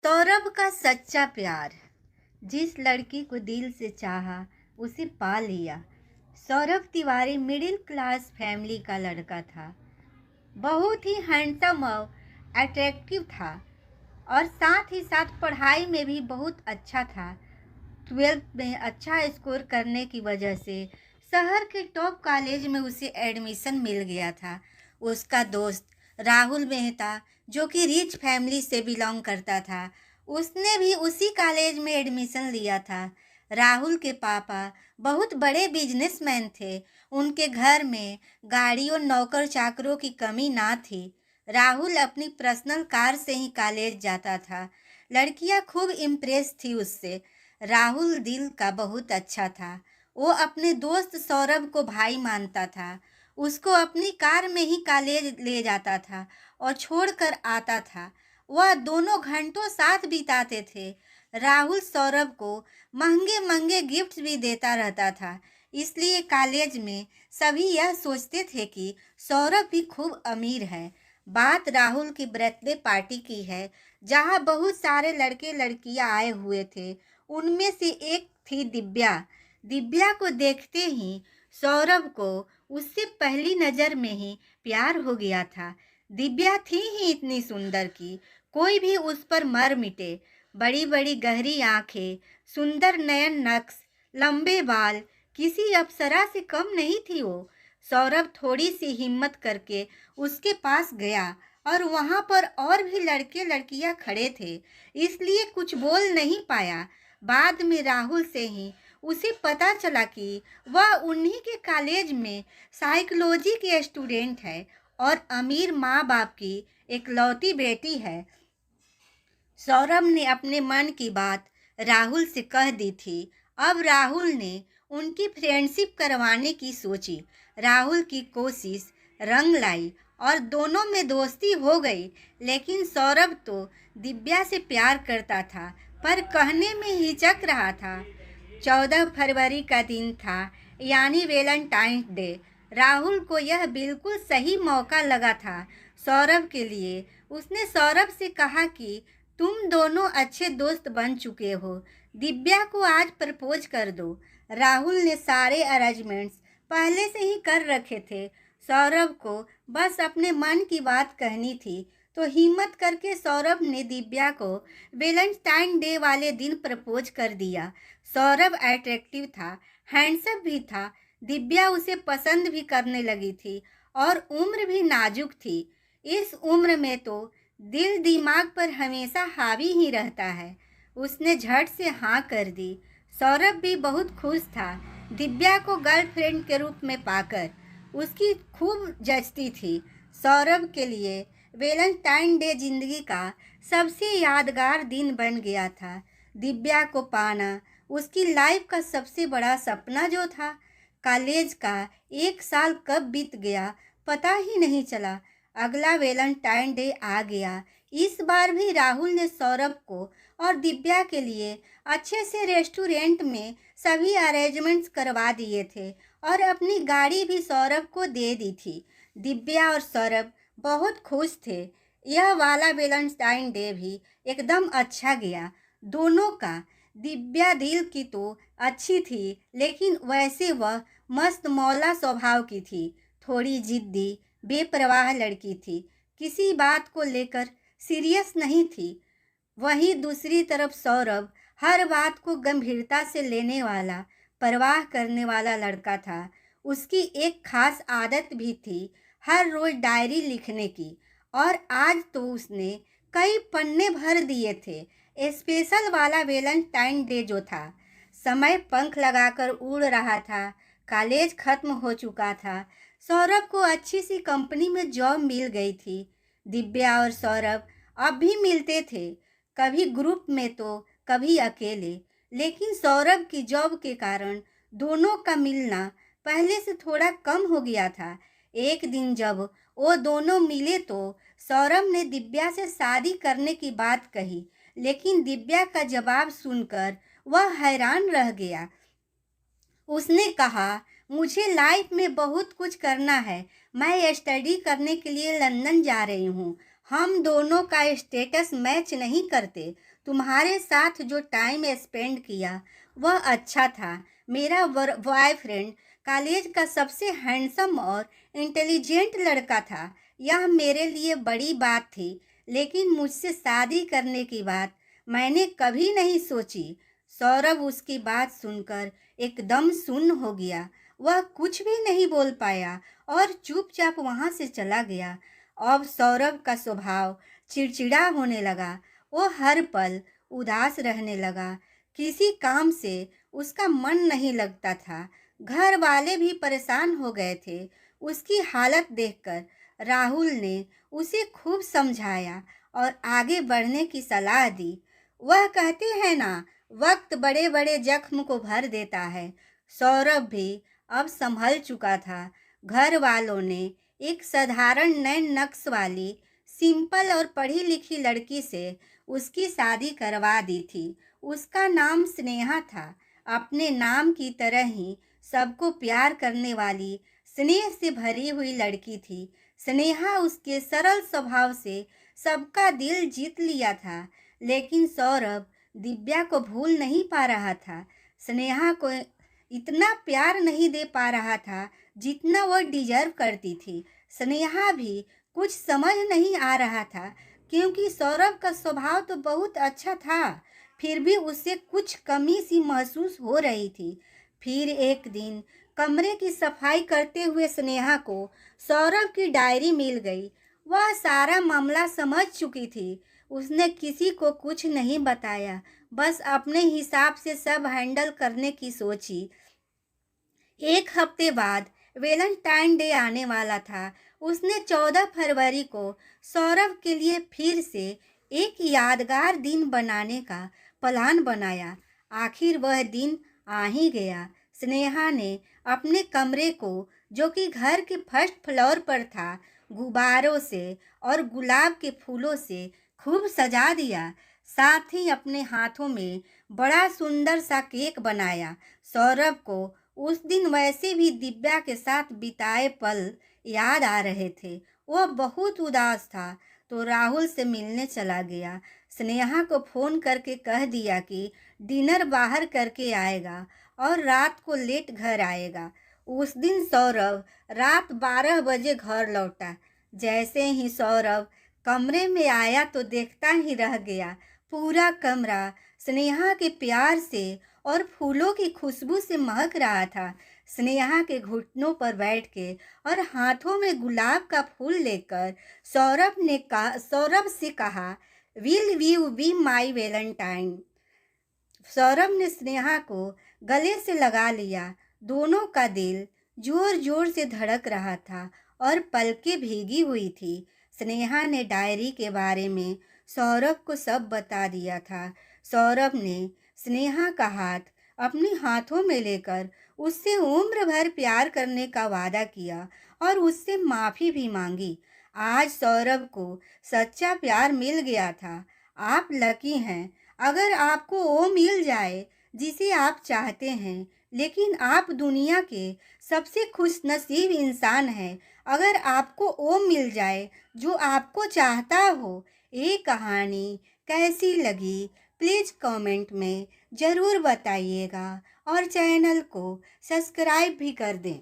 सौरभ का सच्चा प्यार। जिस लड़की को दिल से चाहा उसे पा लिया। Saurabh Tiwari middle class family का लड़का था। बहुत ही हैंडसम और अट्रैक्टिव था और साथ ही साथ पढ़ाई में भी बहुत अच्छा था। 12th में अच्छा स्कोर करने की वजह से शहर के टॉप कॉलेज में उसे एडमिशन मिल गया था। उसका दोस्त राहुल मेहता, जो कि रिच फैमिली से बिलोंग करता था, उसने भी उसी कॉलेज में एडमिशन लिया था। राहुल के पापा बहुत बड़े बिजनेसमैन थे। उनके घर में गाड़ी और नौकर चाकरों की कमी ना थी। राहुल अपनी पर्सनल कार से ही कॉलेज जाता था। लड़कियां खूब इम्प्रेस थी उससे। राहुल दिल का बहुत अच्छा था। वो अपने दोस्त सौरभ को भाई मानता था। उसको अपनी कार में ही कॉलेज ले जाता था और छोड़कर आता था। वह दोनों घंटों साथ बिताते थे। राहुल सौरभ को महंगे महंगे गिफ्ट्स भी देता रहता था। इसलिए कॉलेज में सभी यह सोचते थे कि सौरभ भी खूब अमीर है। बात राहुल की बर्थडे पार्टी की है, जहाँ बहुत सारे लड़के लड़कियां आए हुए थे। उनमें से एक थी दिव्या। दिव्या को देखते ही सौरभ को उससे पहली नज़र में ही प्यार हो गया था। दिव्या थी ही इतनी सुंदर कि कोई भी उस पर मर मिटे। बड़ी बड़ी गहरी आंखें, सुंदर नयन नक्श, लंबे बाल, किसी अप्सरा से कम नहीं थी वो। सौरभ थोड़ी सी हिम्मत करके उसके पास गया और वहां पर और भी लड़के लड़कियां खड़े थे, इसलिए कुछ बोल नहीं पाया। बाद में राहुल से ही उसे पता चला कि वह उन्हीं के कॉलेज में साइकोलॉजी की स्टूडेंट है और अमीर माँ बाप की इकलौती बेटी है। सौरभ ने अपने मन की बात राहुल से कह दी थी। अब राहुल ने उनकी फ्रेंडशिप करवाने की सोची। राहुल की कोशिश रंग लाई और दोनों में दोस्ती हो गई। लेकिन सौरभ तो दिव्या से प्यार करता था, पर कहने में हिचक रहा था। 14 फरवरी का दिन था, यानी वैलेंटाइन डे। राहुल को यह बिल्कुल सही मौका लगा था सौरभ के लिए। उसने सौरभ से कहा कि तुम दोनों अच्छे दोस्त बन चुके हो, दिव्या को आज प्रपोज कर दो। राहुल ने सारे अरेंजमेंट्स पहले से ही कर रखे थे। सौरभ को बस अपने मन की बात कहनी थी, तो हिम्मत करके सौरभ ने दिव्या को वैलेंटाइन डे वाले दिन प्रपोज कर दिया। सौरभ अट्रैक्टिव था, हैंडसम भी था। दिव्या उसे पसंद भी करने लगी थी और उम्र भी नाजुक थी। इस उम्र में तो दिल दिमाग पर हमेशा हावी ही रहता है। उसने झट से हाँ कर दी। सौरभ भी बहुत खुश था दिव्या को गर्लफ्रेंड के रूप में पाकर। उसकी खूब जचती थी। सौरभ के लिए वैलेंटाइन डे जिंदगी का सबसे यादगार दिन बन गया था। दिव्या को पाना उसकी लाइफ का सबसे बड़ा सपना जो था। कॉलेज का एक साल कब बीत गया पता ही नहीं चला। अगला वैलेंटाइन डे आ गया। इस बार भी राहुल ने सौरभ को और दिव्या के लिए अच्छे से रेस्टोरेंट में सभी अरेंजमेंट्स करवा दिए थे और अपनी गाड़ी भी सौरभ को दे दी थी। दिव्या और सौरभ बहुत खुश थे। यह वाला वैलेंटाइन डे भी एकदम अच्छा गया दोनों का। दिव्या दिल की तो अच्छी थी, लेकिन वैसे वह मस्त मौला स्वभाव की थी। थोड़ी जिद्दी बेपरवाह लड़की थी, किसी बात को लेकर सीरियस नहीं थी। वहीं दूसरी तरफ सौरभ हर बात को गंभीरता से लेने वाला, परवाह करने वाला लड़का था। उसकी एक खास आदत भी थी, हर रोज डायरी लिखने की, और आज तो उसने कई पन्ने भर दिए थे। स्पेशल वाला वैलेंटाइन डे जो था, समय पंख लगाकर उड़ रहा था। कॉलेज खत्म हो चुका था। सौरभ को अच्छी सी कंपनी में जॉब मिल गई थी। दिव्या और सौरभ अब भी मिलते थे, कभी ग्रुप में तो कभी अकेले। लेकिन सौरभ की जॉब के कारण दोनों का मिलना पहले से थोड़ा कम हो गया था। एक दिन जब वो दोनों मिले तो सौरभ ने दिव्या से शादी करने की बात कही, लेकिन दिव्या का जवाब सुनकर वह हैरान रह गया। उसने कहा, मुझे लाइफ में बहुत कुछ करना है, मैं स्टडी करने के लिए लंदन जा रही हूँ, हम दोनों का स्टेटस मैच नहीं करते, तुम्हारे साथ जो टाइम स्पेंड किया वह अच्छा था। मेरा बॉयफ्रेंड कॉलेज का सबसे हैंडसम और इंटेलिजेंट लड़का था। यह मेरे लिए बड़ी बात थी, लेकिन मुझसे शादी करने की बात मैंने कभी नहीं सोची। सौरभ उसकी बात सुनकर एकदम सुन्न हो गया। वह कुछ भी नहीं बोल पाया और चुपचाप वहां से चला गया। अब सौरभ का स्वभाव चिड़चिड़ा होने लगा। वो हर पल उदास रहने लगा। किसी काम से उसका मन नहीं लगता था। घर वाले भी परेशान हो गए थे। उसकी हालत देखकर राहुल ने उसे खूब समझाया और आगे बढ़ने की सलाह दी। वह कहते हैं ना, वक्त बड़े बड़े जख्म को भर देता है। सौरभ भी अब संभल चुका था। घर वालों ने एक साधारण नैन नक्श वाली सिंपल और पढ़ी लिखी लड़की से उसकी शादी करवा दी थी। उसका नाम स्नेहा था। अपने नाम की तरह ही सबको प्यार करने वाली, स्नेह से भरी हुई लड़की थी। स्नेहा उसके सरल स्वभाव से सबका दिल जीत लिया था। लेकिन सौरभ दिव्या को भूल नहीं पा रहा था। स्नेहा को इतना प्यार नहीं दे पा रहा था जितना वह डिजर्व करती थी। स्नेहा भी कुछ समझ नहीं आ रहा था, क्योंकि सौरभ का स्वभाव तो बहुत अच्छा था, फिर भी उसे कुछ कमी सी महसूस हो रही थी। फिर एक दिन कमरे की सफाई करते हुए स्नेहा को सौरभ की डायरी मिल गई। वह सारा मामला समझ चुकी थी। उसने किसी को कुछ नहीं बताया, बस अपने हिसाब से सब हैंडल करने की सोची। एक हफ्ते बाद वैलेंटाइन डे आने वाला था। उसने 14 फरवरी को सौरभ के लिए फिर से एक यादगार दिन बनाने का प्लान बनाया। आखिर वह दिन आ ही गया। स्नेहा ने अपने कमरे को, जो कि घर के फर्स्ट फ्लोर पर था, गुब्बारों से और गुलाब के फूलों से खूब सजा दिया। साथ ही अपने हाथों में बड़ा सुंदर सा केक बनाया। सौरभ को उस दिन वैसे भी दिव्या के साथ बिताए पल याद आ रहे थे। वह बहुत उदास था, तो राहुल से मिलने चला गया। स्नेहा को फोन करके कह दिया कि डिनर बाहर करके आएगा और रात को लेट घर आएगा। उस दिन सौरभ रात 12 बजे घर लौटा। जैसे ही सौरभ कमरे में आया तो देखता ही रह गया। पूरा कमरा स्नेहा के प्यार से और फूलों की खुशबू से महक रहा था। स्नेहा के घुटनों पर बैठ के और हाथों में गुलाब का फूल लेकर सौरभ से कहा, will you be my Valentine. Saurabh ने स्नेहा को गले से लगा लिया। दोनों का दिल जोर जोर से धड़क रहा था और पलकें भीगी हुई थी। स्नेहा ने डायरी के बारे में सौरभ को सब बता दिया था। सौरभ ने स्नेहा का हाथ अपने हाथों में लेकर उससे उम्र भर प्यार करने का वादा किया और उससे माफ़ी भी मांगी। आज सौरभ को सच्चा प्यार मिल गया था। आप लकी हैं अगर आपको वो मिल जाए जिसे आप चाहते हैं, लेकिन आप दुनिया के सबसे खुशनसीब इंसान हैं अगर आपको वो मिल जाए जो आपको चाहता हो। ये कहानी कैसी लगी प्लीज़ कमेंट में ज़रूर बताइएगा और चैनल को सब्सक्राइब भी कर दें।